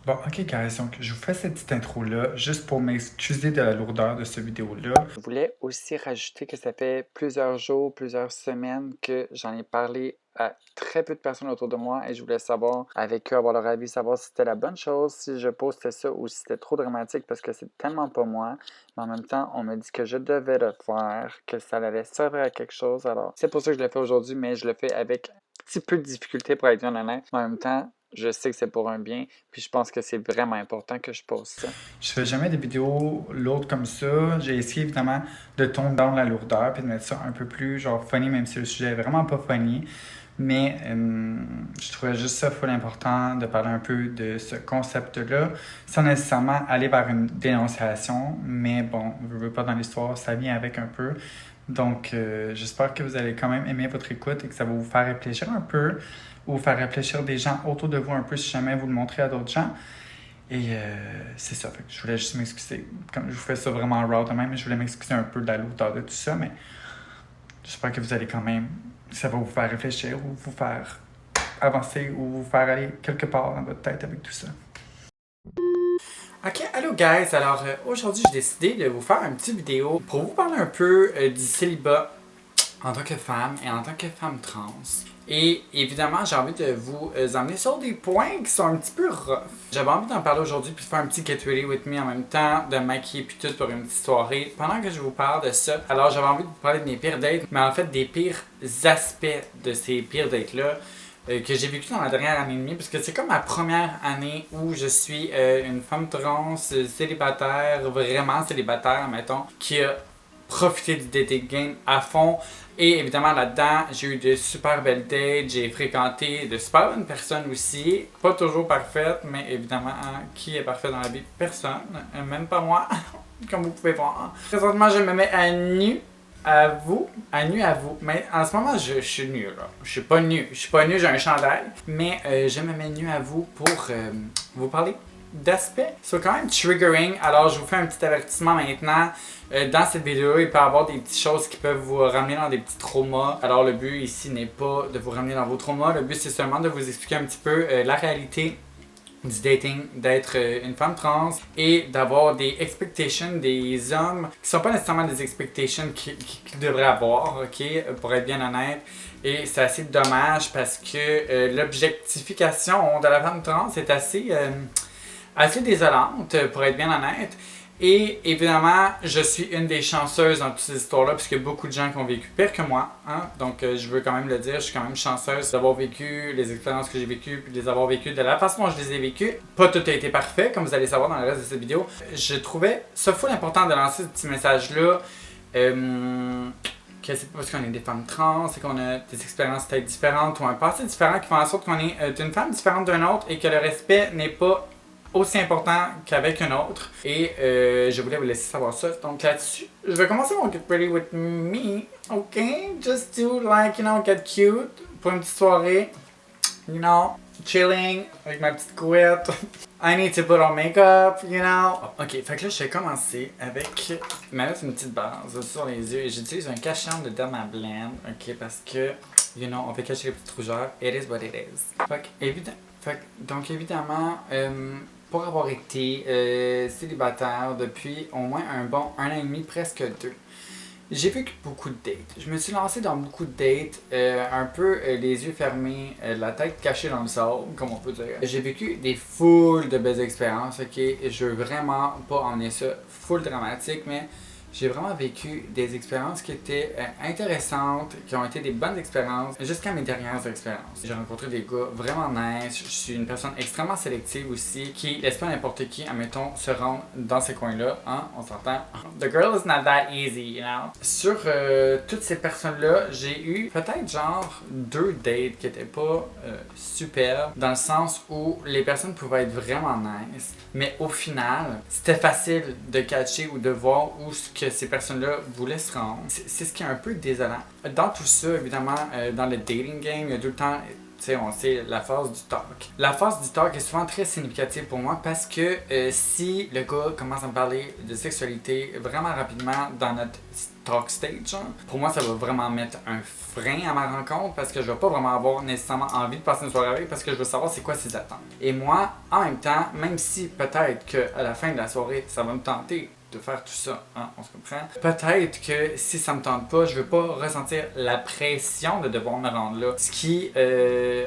Bon, ok, guys, donc je vous fais cette petite intro-là juste pour m'excuser de la lourdeur de cette vidéo-là. Je voulais aussi rajouter que ça fait plusieurs jours, plusieurs semaines que j'en ai parlé à très peu de personnes autour de moi et je voulais savoir avec eux, avoir leur avis, savoir si c'était la bonne chose, si je postais ça ou si c'était trop dramatique parce que c'est tellement pas moi. Mais en même temps, on me dit que je devais le faire, que ça allait servir à quelque chose. Alors, c'est pour ça que je le fais aujourd'hui, mais je le fais avec un petit peu de difficulté pour être bien honnête. Mais en même temps, je sais que c'est pour un bien, puis je pense que c'est vraiment important que je pose ça. Je fais jamais des vidéos lourdes comme ça. J'ai essayé évidemment de tourner dans la lourdeur puis de mettre ça un peu plus genre funny, même si le sujet est vraiment pas funny. Mais je trouvais juste ça full important de parler un peu de ce concept-là, sans nécessairement aller vers une dénonciation. Mais bon, je veux pas dans l'histoire, ça vient avec un peu. Donc, j'espère que vous allez quand même aimer votre écoute et que ça va vous faire réfléchir un peu ou vous faire réfléchir des gens autour de vous un peu si jamais vous le montrez à d'autres gens. Et c'est ça, fait que je voulais juste m'excuser. Comme je vous fais ça vraiment raw de même, mais je voulais m'excuser un peu de la lourdeur de tout ça, mais j'espère que vous allez quand même, ça va vous faire réfléchir ou vous faire avancer ou vous faire aller quelque part dans votre tête avec tout ça. Ok, allô guys, alors aujourd'hui j'ai décidé de vous faire une petite vidéo pour vous parler un peu du célibat en tant que femme et en tant que femme trans. Et évidemment, j'ai envie de vous emmener sur des points qui sont un petit peu rough. J'avais envie d'en parler aujourd'hui puis de faire un petit get ready with me en même temps, de me maquiller puis tout pour une petite soirée. Pendant que je vous parle de ça, alors j'avais envie de vous parler de mes pires dates, mais en fait des pires aspects de ces pires dates-là que j'ai vécu dans la dernière année et demie, parce que c'est comme ma première année où je suis une femme trans, célibataire, vraiment célibataire, mettons, qui a profité du dating game à fond. Et évidemment, là-dedans, j'ai eu de super belles dates, j'ai fréquenté de super bonnes personnes aussi. Pas toujours parfaites, mais évidemment, hein, qui est parfait dans la vie? Personne, même pas moi, comme vous pouvez voir. Présentement, je me mets à nu à vous, mais en ce moment je suis nu là. Je suis pas nu, j'ai un chandail, mais je me mets nu à vous pour vous parler d'aspects. C'est quand même triggering, alors je vous fais un petit avertissement maintenant. Dans cette vidéo, il peut y avoir des petites choses qui peuvent vous ramener dans des petits traumas. Alors le but ici n'est pas de vous ramener dans vos traumas, le but c'est seulement de vous expliquer un petit peu la réalité du dating, d'être une femme trans et d'avoir des expectations des hommes qui sont pas nécessairement des expectations qu'ils devraient avoir, ok, pour être bien honnête. Et c'est assez dommage parce que l'objectification de la femme trans est assez désolante, pour être bien honnête. Et évidemment, je suis une des chanceuses dans toutes ces histoires-là, parce qu'il y a beaucoup de gens qui ont vécu pire que moi. Hein? Donc, je veux quand même le dire, je suis quand même chanceuse d'avoir vécu les expériences que j'ai vécues, puis de les avoir vécues de la façon dont je les ai vécues. Pas tout a été parfait, comme vous allez savoir dans le reste de cette vidéo. Je trouvais ça full important de lancer ce petit message-là. Que c'est pas parce qu'on est des femmes trans et qu'on a des expériences peut-être différentes ou un passé différent qui font en sorte qu'on est une femme différente d'un autre et que le respect n'est pas aussi important qu'avec un autre. Et je voulais vous laisser savoir ça. Donc là-dessus, je vais commencer mon Get Ready With Me, ok? Just to like, you know, get cute pour une petite soirée. You know, chilling avec ma petite couette. I need to put on makeup, you know. Ok, fait que là, je vais commencer avec mettre une petite base sur les yeux et j'utilise un cachet de Dermablend, ok, parce que, you know, on fait cacher les petites rougeurs. It is what it is. Donc évidemment, pour avoir été célibataire depuis au moins un bon 1 an et demi, presque 2, j'ai vécu beaucoup de dates. Je me suis lancé dans beaucoup de dates, un peu les yeux fermés, la tête cachée dans le sable, comme on peut dire. J'ai vécu des foules de belles expériences, ok? Je veux vraiment pas emmener ça full dramatique, mais j'ai vraiment vécu des expériences qui étaient intéressantes, qui ont été des bonnes expériences, jusqu'à mes dernières expériences. J'ai rencontré des gars vraiment nice, je suis une personne extrêmement sélective aussi, qui laisse pas n'importe qui, admettons, se rendre dans ces coins-là, hein, on s'entend. The girl is not that easy, you know. Sur toutes ces personnes-là, j'ai eu peut-être genre 2 dates qui étaient pas superbes, dans le sens où les personnes pouvaient être vraiment nice, mais au final, c'était facile de catcher ou de voir où ce que ces personnes-là voulaient se rendre. C'est ce qui est un peu désolant. Dans tout ça, évidemment, dans le dating game, il y a tout le temps sais, on sait la phase du talk. La phase du talk est souvent très significative pour moi parce que si le gars commence à me parler de sexualité vraiment rapidement dans notre talk stage, hein, pour moi, ça va vraiment mettre un frein à ma rencontre parce que je vais pas vraiment avoir nécessairement envie de passer une soirée avec parce que je veux savoir c'est quoi ses attentes. Et moi, en même temps, même si peut-être qu'à la fin de la soirée, ça va me tenter de faire tout ça, hein, on se comprend. Peut-être que si ça me tente pas, je veux pas ressentir la pression de devoir me rendre là. Ce qui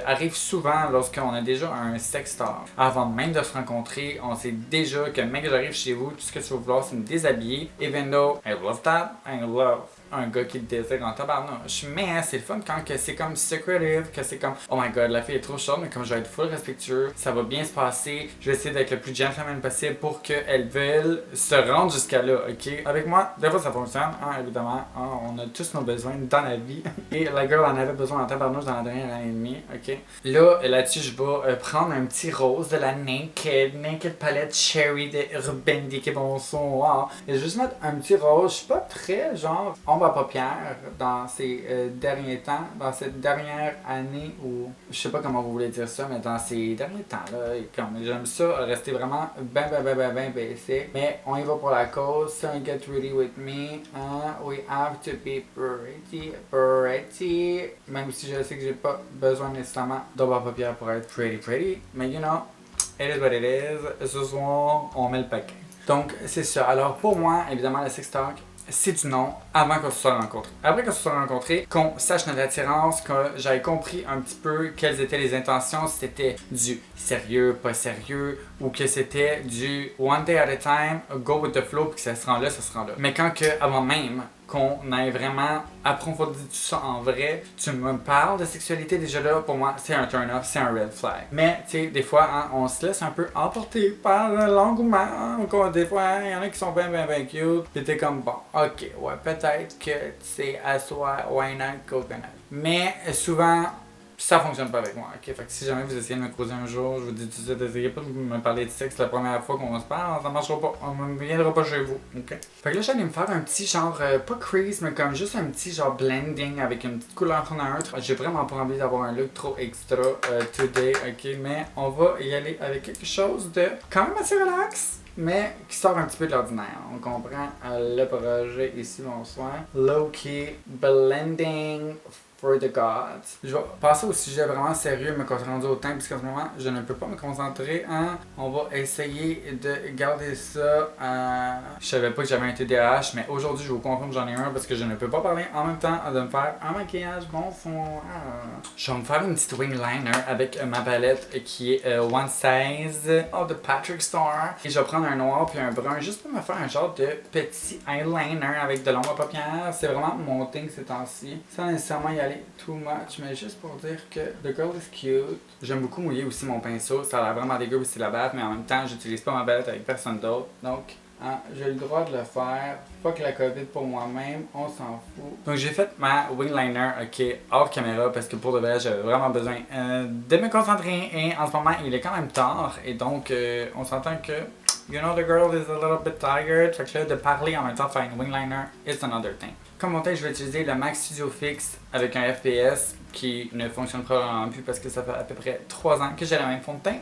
arrive souvent lorsqu'on a déjà un sextor. Avant même de se rencontrer, on sait déjà que mec, j'arrive chez vous, tout ce que tu vas vouloir c'est me déshabiller. Even though I love that, I love un gars qui le désire en tabarnouche. Mais c'est le fun quand que c'est comme secretive, que c'est comme oh my god, la fille est trop chaude, mais comme je vais être full respectueux, ça va bien se passer. Je vais essayer d'être le plus gentleman possible pour qu'elle veuille se rendre jusqu'à là, ok? Avec moi, des fois ça fonctionne, hein, évidemment. Hein, on a tous nos besoins dans la vie. Et la girl en avait besoin en tabarnouche dans la dernière année et demie, ok? Là-dessus, je vais prendre un petit rose de la Naked Palette Cherry de Urban Decay Bonsoir. Et juste mettre un petit rose, je suis pas très genre ombre à paupières dans ces derniers temps, dans cette dernière année ou je sais pas comment vous voulez dire ça, mais dans ces derniers temps là, comme j'aime ça, rester vraiment ben basic, mais on y va pour la cause, so get ready with me, we have to be pretty, même si je sais que j'ai pas besoin nécessairement d'ombre à paupières pour être pretty, mais you know, it is what it is, ce soir on met le paquet. Donc c'est ça, alors pour moi, évidemment le sex talk, c'est du non avant qu'on se soit rencontrés. Après qu'on se soit rencontrés, qu'on sache notre attirance, que j'avais compris un petit peu quelles étaient les intentions, si c'était du sérieux, pas sérieux, ou que c'était du one day at a time, go with the flow, puis que ça se rend là, ça se rend là. Mais quand que, avant même qu'on ait vraiment approfondi tout ça en vrai, tu me parles de sexualité, déjà là, pour moi, c'est un turn-off, c'est un red flag. Mais, tu sais, des fois, hein, on se laisse un peu emporter par l'engouement. Hein, des fois, il y en a qui sont bien cute, pis t'es comme, bon, ok, ouais, peut-être que c'est à soi, why not coconut. Mais, souvent, ça fonctionne pas avec moi, ok? Fait que si jamais vous essayez de me croiser un jour, je vous dis tout de suite, essayez pas de me parler de sexe la première fois qu'on se parle, ça marchera pas, on ne viendra pas chez vous, ok? Fait que là, j'allais me faire un petit genre, pas crease, mais comme juste un petit genre blending avec une petite couleur neutre. J'ai vraiment pas envie d'avoir un look trop extra today, ok? Mais on va y aller avec quelque chose de quand même assez relax, mais qui sort un petit peu de l'ordinaire. On comprend le projet ici, bonsoir. Low-key blending for the gods. Je vais passer au sujet vraiment sérieux, me concentrer au temps, puisqu'en ce moment, je ne peux pas me concentrer. Hein? On va essayer de garder ça. Je savais pas que j'avais un TDAH, mais aujourd'hui, je vous confirme que j'en ai un parce que je ne peux pas parler en même temps de me faire un maquillage bon fond. Je vais me faire une petite wing liner avec ma palette qui est One Size of the Patrick Star. Et je vais prendre un noir puis un brun juste pour me faire un genre de petit eyeliner avec de l'ombre à paupières. C'est vraiment mon thing ces temps-ci. Sans nécessairement y aller too much, mais juste pour dire que the girl is cute. J'aime beaucoup mouiller aussi mon pinceau. Ça a l'air vraiment dégueu aussi la batte, mais en même temps, j'utilise pas ma palette avec personne d'autre. Donc, hein, j'ai le droit de le faire. Fuck la COVID pour moi-même, on s'en fout. Donc j'ai fait ma wing liner, ok, hors caméra parce que pour de vrai j'avais vraiment besoin de me concentrer et en ce moment il est quand même tard et donc on s'entend que you know the girl is a little bit tired. Fait que là de parler en même temps de faire une wing liner is another thing. Comme montage, je vais utiliser le Mac Studio Fix avec un FPS qui ne fonctionne probablement plus parce que ça fait à peu près 3 ans que j'ai le même fond de teint.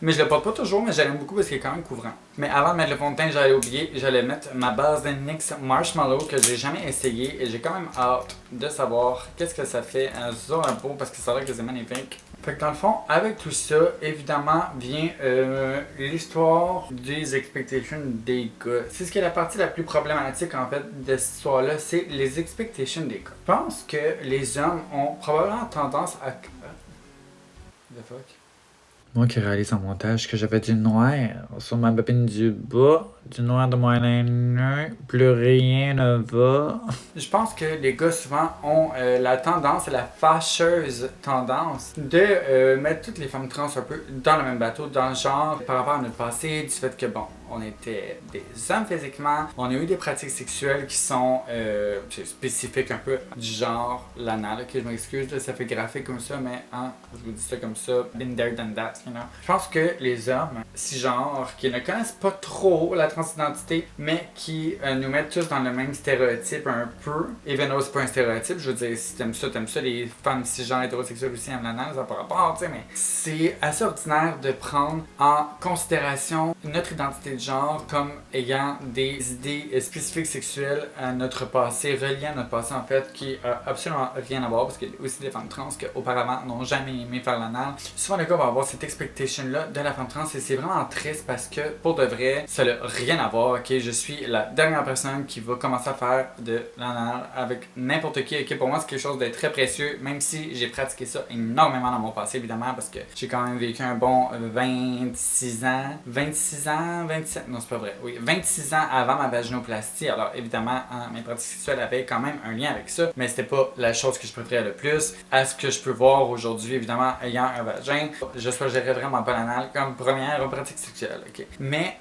Mais je le porte pas toujours, mais je l'aime beaucoup parce qu'il est quand même couvrant. Mais avant de mettre le fond de teint, j'allais oublier, j'allais mettre ma base de NYX Marshmallow que j'ai jamais essayé et j'ai quand même hâte de savoir qu'est-ce que ça fait sur la peau parce que ça a l'air que c'est magnifique. Fait que dans le fond, avec tout ça, évidemment, vient l'histoire des expectations des gars. C'est ce qui est la partie la plus problématique en fait de cette histoire-là, c'est les expectations des gars. Je pense que les hommes ont probablement tendance à... The fuck? Moi qui réalise en montage que j'avais du noir sur ma bobine du bas, du noir de mon eyeliner, plus rien ne va. Je pense que les gars souvent ont la tendance, la fâcheuse tendance de mettre toutes les femmes trans un peu dans le même bateau, dans le genre par rapport à notre passé, du fait que bon, on était des hommes physiquement, on a eu des pratiques sexuelles qui sont spécifiques un peu du genre l'anal. Ok, je m'excuse, ça fait graphique comme ça, mais hein, je vous dis ça comme ça, been there done that, you know. Je pense que les hommes cisgenres qui ne connaissent pas trop la transidentité, mais qui nous mettent tous dans le même stéréotype un peu, even though c'est pas un stéréotype, je veux dire, si t'aimes ça, les femmes cisgenres hétérosexuelles aussi aiment l'anal, ça n'a pas rapport, tu sais, mais c'est assez ordinaire de prendre en considération notre identité de genre comme ayant des idées spécifiques sexuelles à notre passé, reliées à notre passé en fait, qui a absolument rien à voir, parce qu'il y a aussi des femmes trans qui auparavant n'ont jamais aimé faire l'anal. Souvent le gars va avoir cette expectation-là de la femme trans et c'est vraiment triste parce que pour de vrai, ça n'a rien à voir, ok? Je suis la dernière personne qui va commencer à faire de l'anal avec n'importe qui, ok? Pour moi c'est quelque chose de très précieux, même si j'ai pratiqué ça énormément dans mon passé évidemment, parce que j'ai quand même vécu un bon 26 ans, 27, non c'est pas vrai, oui, 26 ans avant ma vaginoplastie, alors évidemment hein, mes pratiques sexuelles avaient quand même un lien avec ça, mais c'était pas la chose que je préférais le plus. À ce que je peux voir aujourd'hui, évidemment, ayant un vagin, je choisirais vraiment pas l'anal comme première pratique sexuelle, ok? Mais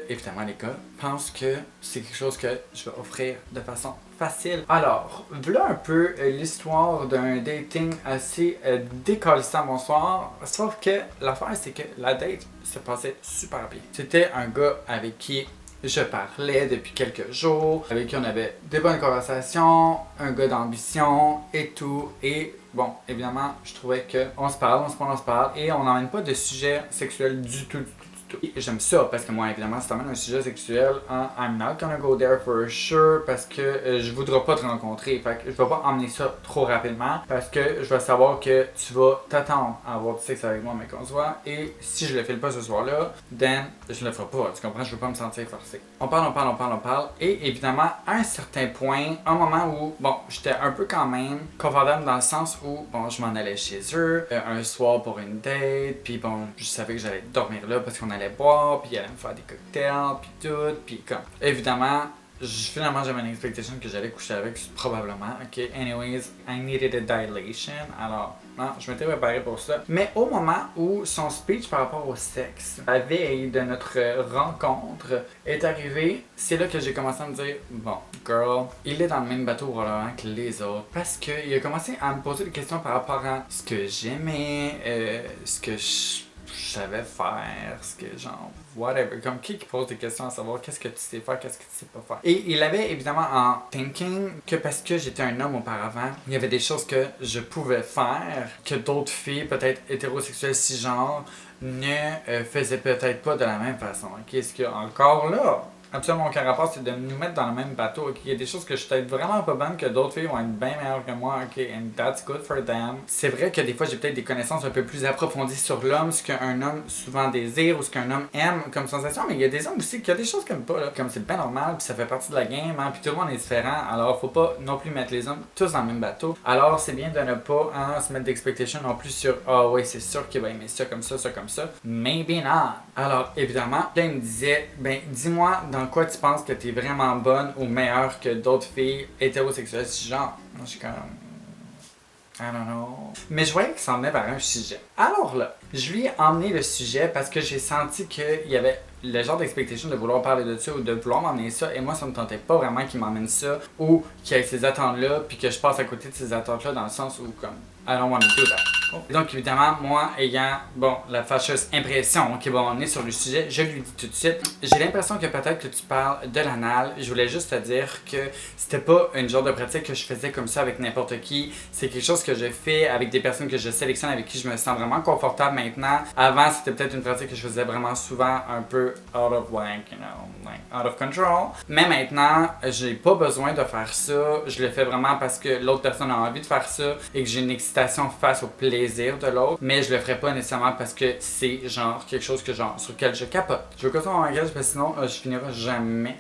évidemment les gars pensent que c'est quelque chose que je vais offrir de façon facile. Alors, voilà un peu l'histoire d'un dating assez décalissant, bonsoir. Sauf que l'affaire, c'est que la date se passait super bien. C'était un gars avec qui je parlais depuis quelques jours, avec qui on avait des bonnes conversations, un gars d'ambition et tout. Et bon, évidemment, je trouvais qu'on se parle, et on n'emmène pas de sujet sexuel du tout. Et j'aime ça parce que moi, évidemment, si t'amènes un sujet sexuel, I'm not gonna go there for sure parce que je voudrais pas te rencontrer. Fait que je vais pas emmener ça trop rapidement parce que je vais savoir que tu vas t'attendre à avoir du sexe avec moi, mais qu'on se voit. Et si je le file pas ce soir-là, then je le ferai pas. Tu comprends? Je veux pas me sentir forcé. On parle. Et évidemment, à un certain point, un moment où, bon, j'étais un peu quand même confortable dans le sens où, bon, je m'en allais chez eux un soir pour une date. Puis bon, je savais que j'allais dormir là parce qu'on allait boire, puis il allait me faire des cocktails, puis tout, puis comme... Évidemment, finalement j'avais une expectation que j'allais coucher avec, probablement, ok? Anyways, I needed a dilation, alors... Non, je m'étais préparé pour ça. Mais au moment où son speech par rapport au sexe, la veille de notre rencontre, est arrivé, c'est là que j'ai commencé à me dire, bon, girl, il est dans le même bateau probablement que les autres. Parce qu'il a commencé à me poser des questions par rapport à ce que j'aimais, ce que je savais faire, ce que genre, whatever. Comme qui pose des questions à savoir qu'est-ce que tu sais faire, qu'est-ce que tu sais pas faire. Et il avait évidemment en thinking que parce que j'étais un homme auparavant, il y avait des choses que je pouvais faire que d'autres filles, peut-être hétérosexuelles cisgenres, ne faisaient peut-être pas de la même façon. Qu'est-ce qu'il y a encore là? Absolument aucun rapport, c'est de nous mettre dans le même bateau. Okay? Il y a des choses que je suis peut-être vraiment pas bonne, que d'autres filles vont être bien meilleures que moi, ok, and that's good for them. C'est vrai que des fois j'ai peut-être des connaissances un peu plus approfondies sur l'homme, ce qu'un homme souvent désire ou ce qu'un homme aime comme sensation, mais il y a des hommes aussi qui ont des choses comme pas, là. Comme c'est bien normal, puis ça fait partie de la game, hein, puis tout le monde est différent, alors faut pas non plus mettre les hommes tous dans le même bateau. Alors c'est bien de ne pas se mettre d'expectation non plus sur ah ouais, c'est sûr qu'il va aimer ça comme ça, ça comme ça. Maybe not. Alors évidemment, là il me disait, ben dis-moi dans quoi tu penses que t'es vraiment bonne ou meilleure que d'autres filles hétérosexuelles cisgenres. Moi, je suis comme... I don't know. Mais je voyais qu'il s'en venait vers un sujet. Alors là, je lui ai emmené le sujet parce que j'ai senti qu'il y avait le genre d'expectation de vouloir parler de ça ou de vouloir m'emmener ça. Et moi, ça me tentait pas vraiment qu'il m'emmène ça ou qu'il y ait ces attentes-là puis que je passe à côté de ces attentes-là dans le sens où comme... I don't want to do that. Et donc évidemment, moi ayant, bon, la fâcheuse impression qui va m'emmener sur le sujet, je lui dis tout de suite, j'ai l'impression que peut-être que tu parles de l'anal. Je voulais juste te dire que c'était pas une genre de pratique que je faisais comme ça avec n'importe qui. C'est quelque chose que je fais avec des personnes que je sélectionne, avec qui je me sens vraiment confortable maintenant. Avant, c'était peut-être une pratique que je faisais vraiment souvent, un peu out of like, you know, like out of control. Mais maintenant, j'ai pas besoin de faire ça. Je le fais vraiment parce que l'autre personne a envie de faire ça et que j'ai une excitation face au plaisir de l'autre, mais je le ferai pas nécessairement parce que c'est genre quelque chose que genre sur lequel je capote. Je veux que ça m'engage parce que sinon je finirai jamais.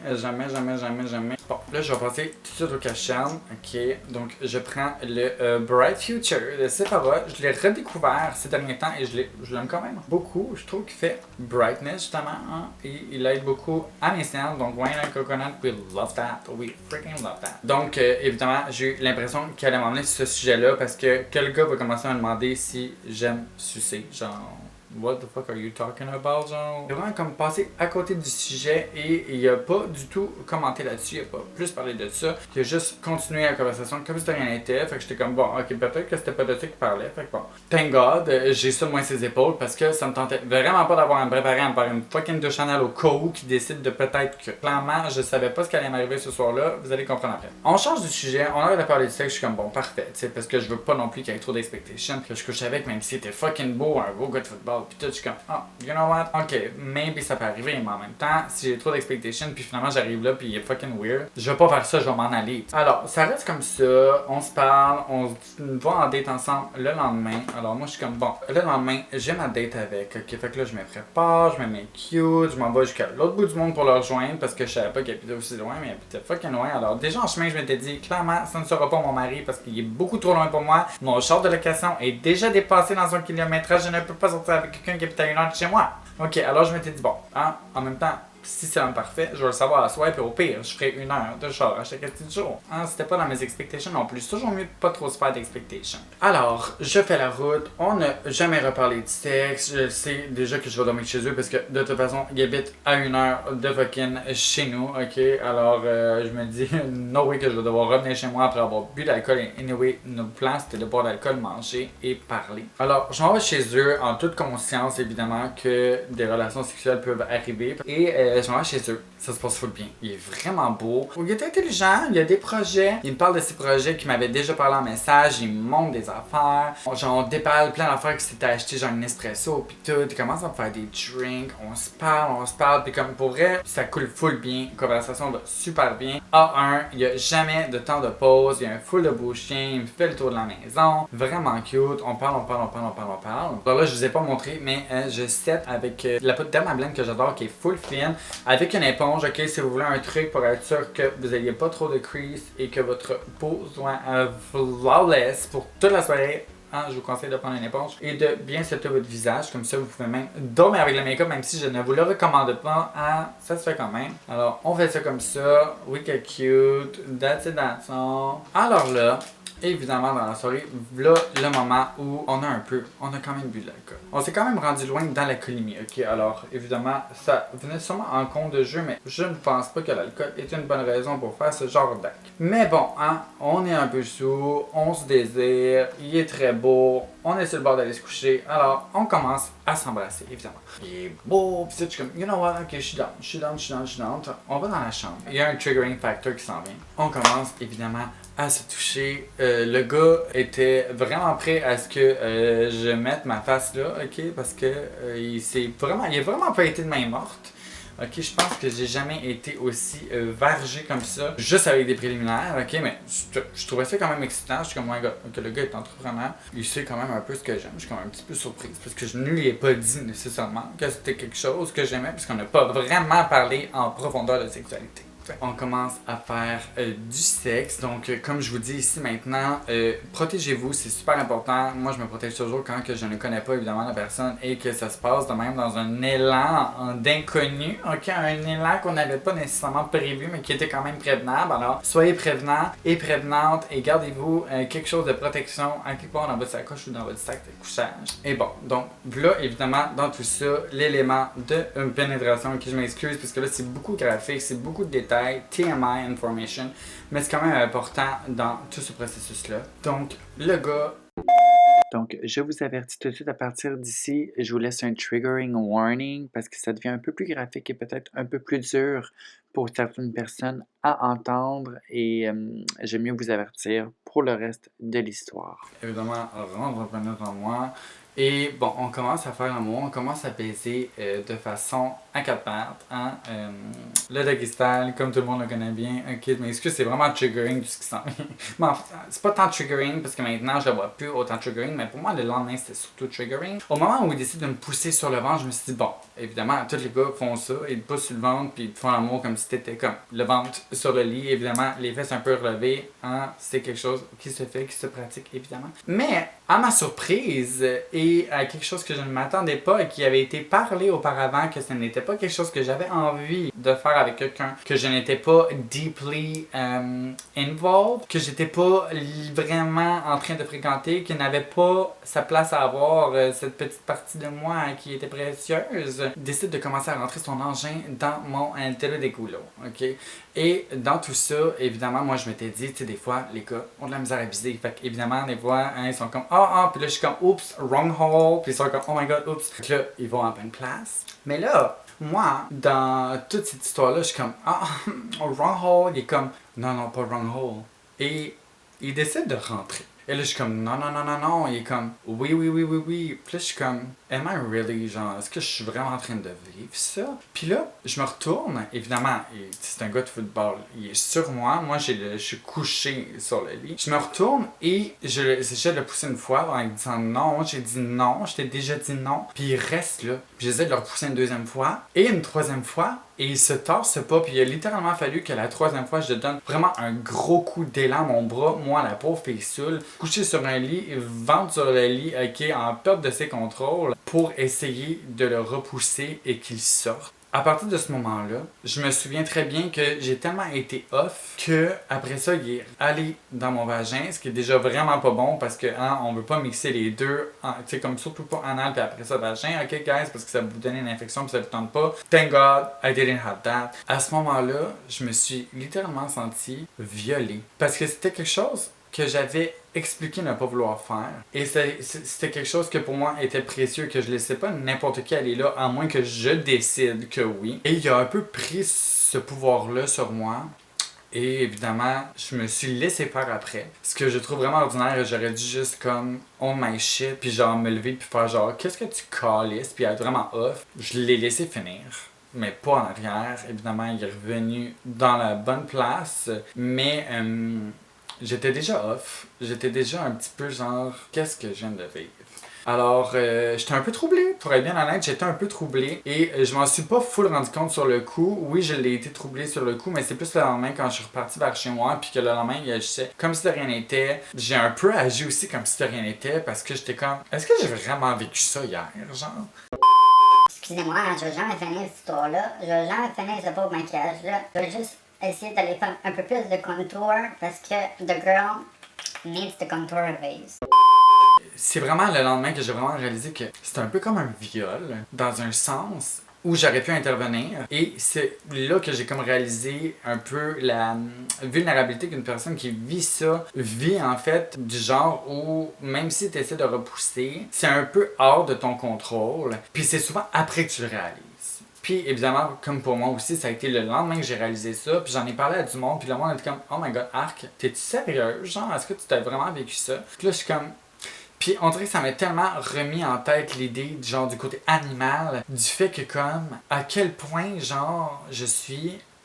Bon, là je vais passer tout de suite au cache-charme. Ok, donc je prends le Bright Future de Sephora. Je l'ai redécouvert ces derniers temps et je l'aime quand même beaucoup. Je trouve qu'il fait brightness justement, hein, et il aide beaucoup à mes cernes. Donc wine and coconut, we love that, we freaking love that. Donc évidemment j'ai eu l'impression qu'elle allait m'emmener sur ce sujet-là parce que le gars va commencer à me demander si j'aime sucer, genre what the fuck are you talking about, genre? Il a vraiment comme passé à côté du sujet et il a pas du tout commenté là-dessus, il a pas plus parlé de ça. Il a juste continué la conversation comme si de rien n'était. Fait que j'étais comme, bon, ok, peut-être que c'était pas de ça qu'il parlait. Fait que bon, thank God, j'ai ça de moins ses épaules parce que ça me tentait vraiment pas d'avoir à me préparer à me faire une fucking douche anale au cas où qui décide de peut-être que, clairement, je savais pas ce qui allait m'arriver ce soir-là. Vous allez comprendre après. On change du sujet, on arrête de parler du sexe, je suis comme, bon, parfait, tu sais, parce que je veux pas non plus qu'il y ait trop d'expectations, que je couche avec, même si c'était fucking beau, un beau gars de football, pis tout, je suis comme, oh, you know what, ok, maybe ça peut arriver, mais en même temps, si j'ai trop d'expectations, puis finalement j'arrive là, puis il est fucking weird, je vais pas faire ça, je vais m'en aller. Alors, ça reste comme ça, on se parle, on va en date ensemble le lendemain. Alors, moi, je suis comme, bon, le lendemain, j'ai ma date avec, ok, fait que là, je me prépare, je me mets cute, je m'en vais jusqu'à l'autre bout du monde pour le rejoindre, parce que je savais pas qu'elle habitait aussi loin, mais elle habitait fucking loin. Alors, déjà en chemin, je m'étais dit, clairement, ça ne sera pas mon mari, parce qu'il est beaucoup trop loin pour moi. Mon char de location est déjà dépassé dans son kilométrage, je ne peux pas sortir avec quelqu'un qui habite à 1 heure de chez moi. Ok, alors je m'étais dit, bon, hein, en même temps, si c'est un parfait, je vais le savoir à soi, et puis au pire, je ferai 1 heure de char à chaque jour. Hein, c'était pas dans mes expectations non plus. Toujours mieux de pas trop se faire d'expectations. Alors, je fais la route. On n'a jamais reparlé de sexe. Je sais déjà que je vais dormir chez eux parce que de toute façon, ils habitent à 1 heure de fucking chez nous. Ok, alors je me dis, no way que je vais devoir revenir chez moi après avoir bu d'alcool. Et anyway, notre plan c'était de boire de l'alcool, manger et parler. Alors, je m'en vais chez eux en toute conscience évidemment que des relations sexuelles peuvent arriver. Et je m'en vais chez eux. Ça se passe full bien. Il est vraiment beau. Il est intelligent, il a des projets. Il me parle de ses projets qu'il m'avait déjà parlé en message. Il me montre des affaires. Genre, on déballe plein d'affaires qu'il s'était acheté, genre un espresso, pis tout. Il commence à me faire des drinks. On se parle. Puis comme pour vrai, ça coule full bien. La conversation va super bien. A1, il n'y a jamais de temps de pause. Il y a un full de beaux chiens. Il me fait le tour de la maison. Vraiment cute. On parle. Alors là, je vous ai pas montré, mais je set avec la poudre Dermablend que j'adore, qui est full fine. Avec une éponge, ok, si vous voulez un truc pour être sûr que vous n'ayez pas trop de crease et que votre peau soit flawless pour toute la soirée, hein, je vous conseille de prendre une éponge et de bien setter votre visage. Comme ça, vous pouvez même dormir avec le make-up, même si je ne vous le recommande pas. Hein, ça se fait quand même. Alors, on fait ça comme ça. We get cute. That's it. Alors là, évidemment, dans la soirée, là, le moment où on a quand même bu de l'alcool. On s'est quand même rendu loin dans l'alcoolémie, ok? Alors, évidemment, ça venait sûrement en compte de jeu, mais je ne pense pas que l'alcool est une bonne raison pour faire ce genre d'acte. Mais bon, hein, on est un peu sous, on se désire, il est très beau, on est sur le bord d'aller se coucher, alors on commence à s'embrasser, évidemment. Il est beau, pis je suis comme, you know what, ok, je suis down. On va dans la chambre. Il y a un triggering factor qui s'en vient. On commence, évidemment, à se toucher. Le gars était vraiment prêt à ce que je mette ma face là, ok, parce que il a vraiment pas été de main morte. Ok, je pense que j'ai jamais été aussi vargé comme ça, juste avec des préliminaires, ok, mais je trouvais ça quand même excitant. Je suis comme, ouais, que le gars est entrepreneur, il sait quand même un peu ce que j'aime. Je suis quand même un petit peu surprise parce que je ne lui ai pas dit nécessairement que c'était quelque chose que j'aimais, puisqu'on n'a pas vraiment parlé en profondeur de sexualité. On commence à faire du sexe. Donc, comme je vous dis ici maintenant, protégez-vous, c'est super important. Moi, je me protège toujours quand que je ne connais pas évidemment la personne et que ça se passe de même dans un élan d'inconnu. Ok, un élan qu'on n'avait pas nécessairement prévu, mais qui était quand même prévenable. Alors, soyez prévenants et prévenantes et gardez-vous quelque chose de protection en quelque part dans votre sacoche ou dans votre sac de couchage. Et bon, donc là, évidemment, dans tout ça, l'élément de pénétration, ok, je m'excuse parce que là, c'est beaucoup graphique, c'est beaucoup de détails. TMI information, mais c'est quand même important dans tout ce processus-là. Donc, le gars... Donc, je vous avertis tout de suite à partir d'ici, je vous laisse un triggering warning parce que ça devient un peu plus graphique et peut-être un peu plus dur pour certaines personnes à entendre et j'aime mieux vous avertir pour le reste de l'histoire. Évidemment, rentre en moi. Et bon, on commence à faire l'amour, on commence à baiser de façon à 4 pattes. Hein? Le doggy style, comme tout le monde le connaît bien. Ok, mais excuse, c'est vraiment triggering tout ce qui s'en vient. Mais en fait, c'est pas tant triggering parce que maintenant je le vois plus autant triggering, mais pour moi le lendemain c'était surtout triggering. Au moment où il décide de me pousser sur le ventre, je me suis dit bon, évidemment, tous les gars font ça, ils te poussent sur le ventre puis ils te font l'amour comme si t'étais comme le ventre sur le lit. Évidemment, les fesses un peu relevées, hein? C'est quelque chose qui se fait, qui se pratique évidemment. Mais à ma surprise, et à quelque chose que je ne m'attendais pas et qui avait été parlé auparavant, que ce n'était pas quelque chose que j'avais envie de faire avec quelqu'un, que je n'étais pas deeply involved, que j'étais pas vraiment en train de fréquenter, qui n'avait pas sa place à avoir, cette petite partie de moi qui était précieuse, décide de commencer à rentrer son engin dans mon télé des coulots, ok? Et dans tout ça, évidemment, moi je m'étais dit, tu sais, des fois, les gars ont de la misère à viser. Fait qu'évidemment, des fois, hein, ils sont comme, puis là je suis comme, oups, wrong hole, puis ils sont comme, oh my god, oups. Fait que là, ils vont en bonne place. Mais là, moi, dans toute cette histoire-là, je suis comme, wrong hole, il est comme, non, pas wrong hole. Et il décide de rentrer. Et là, je suis comme, non. Il est comme, oui. Puis là, je suis comme, am I really, genre, est-ce que je suis vraiment en train de vivre ça? Puis là, je me retourne, évidemment, c'est un gars de football, il est sur moi. Moi, je suis couché sur le lit. Je me retourne et j'essaie de le pousser une fois en lui disant non. J'ai dit non, je t'ai déjà dit non. Puis il reste là. Puis j'essaie de le repousser une deuxième fois et une troisième fois. Et il se torse pas, puis il a littéralement fallu que la troisième fois, je donne vraiment un gros coup d'élan à mon bras, moi, la pauvre fille saoule, couché sur un lit, ventre sur le lit, ok, en perte de ses contrôles, pour essayer de le repousser et qu'il sorte. À partir de ce moment-là, je me souviens très bien que j'ai tellement été off que après ça, il est allé dans mon vagin, ce qui est déjà vraiment pas bon parce que on veut pas mixer les deux, tu sais, comme surtout pas anal puis après ça vagin, ok guys, parce que ça va vous donner une infection puis ça vous tente pas. Thank God, I didn't have that. À ce moment-là, je me suis littéralement senti violé parce que c'était quelque chose que j'avais expliqué ne pas vouloir faire. Et c'était quelque chose que pour moi était précieux, que je laissais pas n'importe qui aller là, à moins que je décide que oui. Et il a un peu pris ce pouvoir-là sur moi. Et évidemment, je me suis laissé faire après. Ce que je trouve vraiment ordinaire, j'aurais dû juste comme on my shit, puis genre me lever puis faire genre qu'est-ce que tu calisses, puis être vraiment off. Je l'ai laissé finir. Mais pas en arrière. Évidemment, il est revenu dans la bonne place. Mais j'étais déjà off. J'étais déjà un petit peu genre, qu'est-ce que je viens de vivre? Alors, j'étais un peu troublé. Pour être bien honnête, j'étais un peu troublé. Et je m'en suis pas full rendu compte sur le coup. Oui, je l'ai été troublé sur le coup, mais c'est plus le lendemain quand je suis reparti vers chez moi. Puis que le lendemain, il agissait comme si de rien n'était. J'ai un peu agi aussi comme si de rien n'était parce que j'étais comme, est-ce que j'ai vraiment vécu ça hier, genre? Excusez-moi, je vais jamais finir cette histoire-là. Je vais jamais finir ce pauvre maquillage-là. Je vais juste essayer d'aller faire un peu plus de contour parce que the girl needs the contour base. C'est vraiment le lendemain que j'ai vraiment réalisé que c'était un peu comme un viol, dans un sens où j'aurais pu intervenir. Et c'est là que j'ai comme réalisé un peu la vulnérabilité qu'une personne qui vit ça vit en fait, du genre où même si tu essaies de repousser, c'est un peu hors de ton contrôle. Puis c'est souvent après que tu le réalises. Puis évidemment, comme pour moi aussi, ça a été le lendemain que j'ai réalisé ça. Puis j'en ai parlé à du monde. Puis le monde était comme, oh my god, Arc, t'es-tu sérieux? Genre, est-ce que tu t'as vraiment vécu ça? Puis là, je suis comme. Puis on dirait que ça m'a tellement remis en tête l'idée genre du côté animal, du fait que comme à quel point genre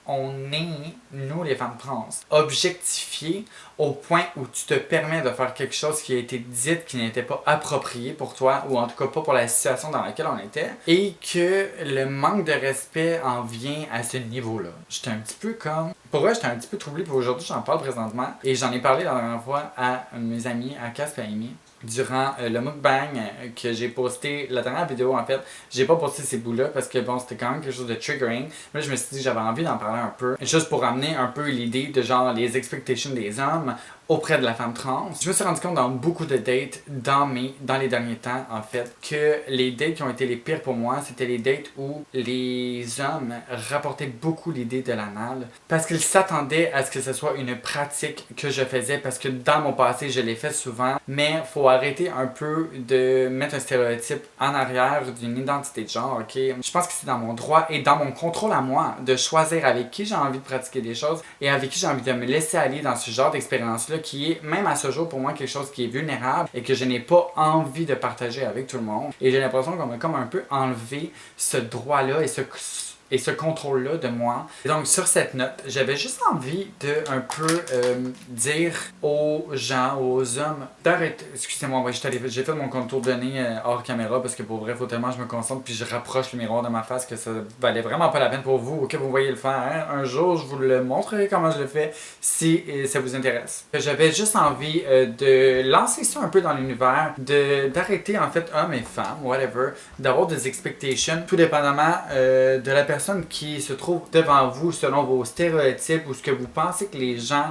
on est, nous les femmes trans, objectifiées au point où tu te permets de faire quelque chose qui a été dit qui n'était pas approprié pour toi, ou en tout cas pas pour la situation dans laquelle on était, et que le manque de respect en vient à ce niveau-là. J'étais un petit peu comme... Pour vrai, j'étais un petit peu troublé, puis aujourd'hui j'en parle présentement, et j'en ai parlé la dernière fois à mes amis, à Casp et à Amy, durant le mukbang que j'ai posté, la dernière vidéo en fait, j'ai pas posté ces bouts-là parce que bon, c'était quand même quelque chose de triggering. Mais là, je me suis dit que j'avais envie d'en parler un peu, juste pour amener un peu l'idée de genre les expectations des hommes auprès de la femme trans. Je me suis rendu compte dans beaucoup de dates dans les derniers temps en fait que les dates qui ont été les pires pour moi, c'était les dates où les hommes rapportaient beaucoup l'idée de l'anal parce qu'ils s'attendaient à ce que ce soit une pratique que je faisais parce que dans mon passé je l'ai fait souvent, mais faut arrêter un peu de mettre un stéréotype en arrière d'une identité de genre, ok? Je pense que c'est dans mon droit et dans mon contrôle à moi de choisir avec qui j'ai envie de pratiquer des choses et avec qui j'ai envie de me laisser aller dans ce genre d'expérience-là qui est, même à ce jour, pour moi, quelque chose qui est vulnérable et que je n'ai pas envie de partager avec tout le monde. Et j'ai l'impression qu'on m'a comme un peu enlevé ce droit-là et et ce contrôle-là de moi. Et donc, sur cette note, j'avais juste envie de un peu dire aux gens, aux hommes, d'arrêter. Excusez-moi, j'ai fait mon contour de nez hors caméra parce que pour vrai, il faut tellement que je me concentre puis je rapproche le miroir de ma face que ça valait vraiment pas la peine pour vous que vous voyez le faire. Hein? Un jour, je vous le montrerai comment je le fais si ça vous intéresse. J'avais juste envie de lancer ça un peu dans l'univers, d'arrêter en fait, hommes et femmes, whatever, d'avoir des expectations, tout dépendamment de la personne qui se trouve devant vous selon vos stéréotypes ou ce que vous pensez que les gens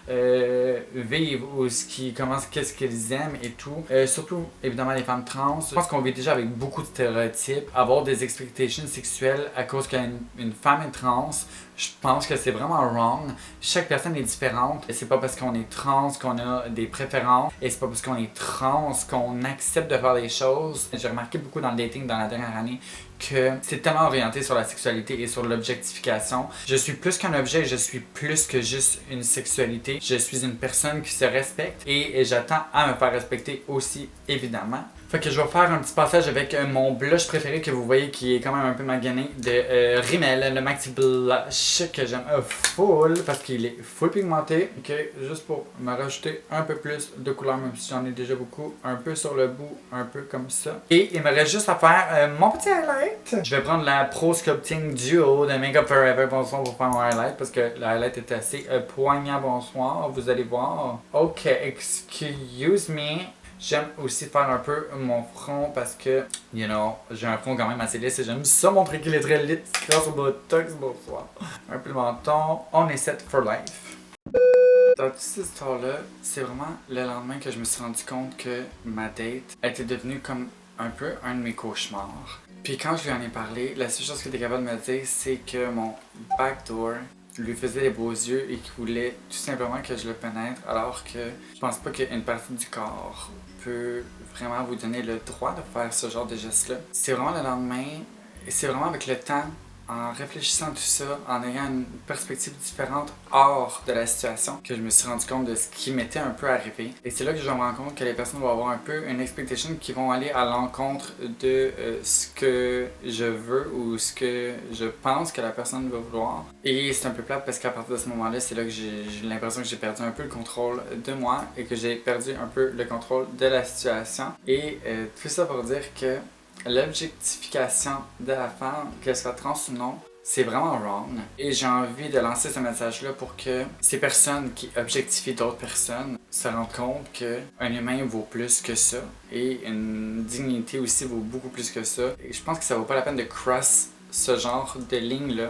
vivent ou qu'est-ce qu'ils aiment et tout. Surtout, évidemment, les femmes trans. Je pense qu'on vit déjà avec beaucoup de stéréotypes. Avoir des expectations sexuelles à cause qu'une femme est trans, je pense que c'est vraiment wrong. Chaque personne est différente. C'est pas parce qu'on est trans qu'on a des préférences. Et c'est pas parce qu'on est trans qu'on accepte de faire des choses. J'ai remarqué beaucoup dans le dating dans la dernière année que c'est tellement orienté sur la sexualité et sur l'objectification. Je suis plus qu'un objet, je suis plus que juste une sexualité. Je suis une personne qui se respecte et j'attends à me faire respecter aussi, évidemment. Fait que je vais faire un petit passage avec mon blush préféré que vous voyez qui est quand même un peu magané de Rimmel, le Maxi Blush que j'aime full parce qu'il est full pigmenté. Ok, juste pour me rajouter un peu plus de couleur, même si j'en ai déjà beaucoup, un peu sur le bout, un peu comme ça. Et il me reste juste à faire mon petit highlight. Je vais prendre la Pro Sculpting Duo de Makeup Forever Bonsoir pour faire mon highlight parce que le highlight est assez poignant. Bonsoir, vous allez voir. Ok, excuse me. J'aime aussi faire un peu mon front parce que, you know, j'ai un front quand même assez lisse et j'aime ça montrer qu'il est très lisse grâce au Botox. Bonsoir. Un peu le menton. On est set for life. Dans toute cette histoire-là, c'est vraiment le lendemain que je me suis rendu compte que ma date était devenue comme un peu un de mes cauchemars. Puis quand je lui en ai parlé, la seule chose qu'il était capable de me dire, c'est que mon backdoor lui faisait les beaux yeux et qu'il voulait tout simplement que je le pénètre, alors que je pense pas qu'une partie du corps peut vraiment vous donner le droit de faire ce genre de geste-là. C'est vraiment le lendemain, et c'est vraiment avec le temps, en réfléchissant à tout ça, en ayant une perspective différente hors de la situation, que je me suis rendu compte de ce qui m'était un peu arrivé. Et c'est là que je me rends compte que les personnes vont avoir un peu une expectation qui vont aller à l'encontre de ce que je veux ou ce que je pense que la personne va vouloir. Et c'est un peu plate parce qu'à partir de ce moment-là, c'est là que j'ai l'impression que j'ai perdu un peu le contrôle de moi et que j'ai perdu un peu le contrôle de la situation. Et tout ça pour dire que l'objectification de la femme, qu'elle soit trans ou non, c'est vraiment wrong. Et j'ai envie de lancer ce message-là pour que ces personnes qui objectifient d'autres personnes se rendent compte qu'un humain vaut plus que ça et une dignité aussi vaut beaucoup plus que ça. Et je pense que ça vaut pas la peine de cross ce genre de ligne-là,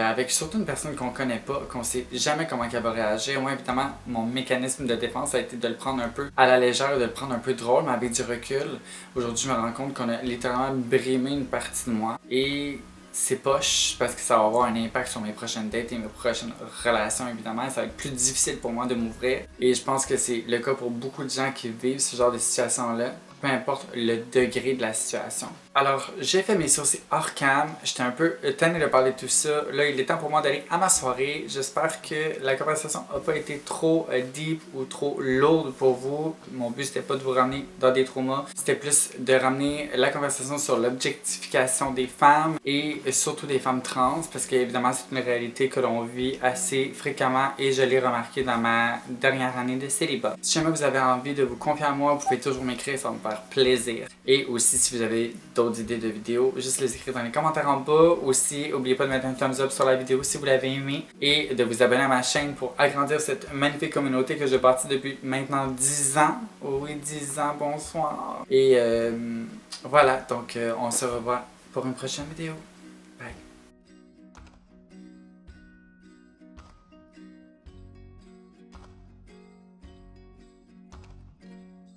avec surtout une personne qu'on connaît pas, qu'on sait jamais comment elle va réagir. Moi, évidemment, mon mécanisme de défense a été de le prendre un peu à la légère, de le prendre un peu drôle, mais avec du recul. Aujourd'hui, je me rends compte qu'on a littéralement brimé une partie de moi. Et c'est poche parce que ça va avoir un impact sur mes prochaines dates et mes prochaines relations, évidemment. Ça va être plus difficile pour moi de m'ouvrir. Et je pense que c'est le cas pour beaucoup de gens qui vivent ce genre de situation-là, peu importe le degré de la situation. Alors, j'ai fait mes sourcils hors cam. J'étais un peu tanné de parler de tout ça. Là, il est temps pour moi d'aller à ma soirée. J'espère que la conversation n'a pas été trop deep ou trop lourde pour vous. Mon but, c'était pas de vous ramener dans des traumas. C'était plus de ramener la conversation sur l'objectification des femmes et surtout des femmes trans. Parce qu'évidemment, c'est une réalité que l'on vit assez fréquemment et je l'ai remarqué dans ma dernière année de célibat. Si jamais vous avez envie de vous confier à moi, vous pouvez toujours m'écrire, ça va me faire plaisir. Et aussi, si vous avez d'autres d'idées de vidéos, juste les écrire dans les commentaires en bas. Aussi, n'oubliez pas de mettre un thumbs up sur la vidéo si vous l'avez aimé et de vous abonner à ma chaîne pour agrandir cette magnifique communauté que je bâtis depuis maintenant 10 ans. Oui, 10 ans, bonsoir. Et voilà, donc on se revoit pour une prochaine vidéo.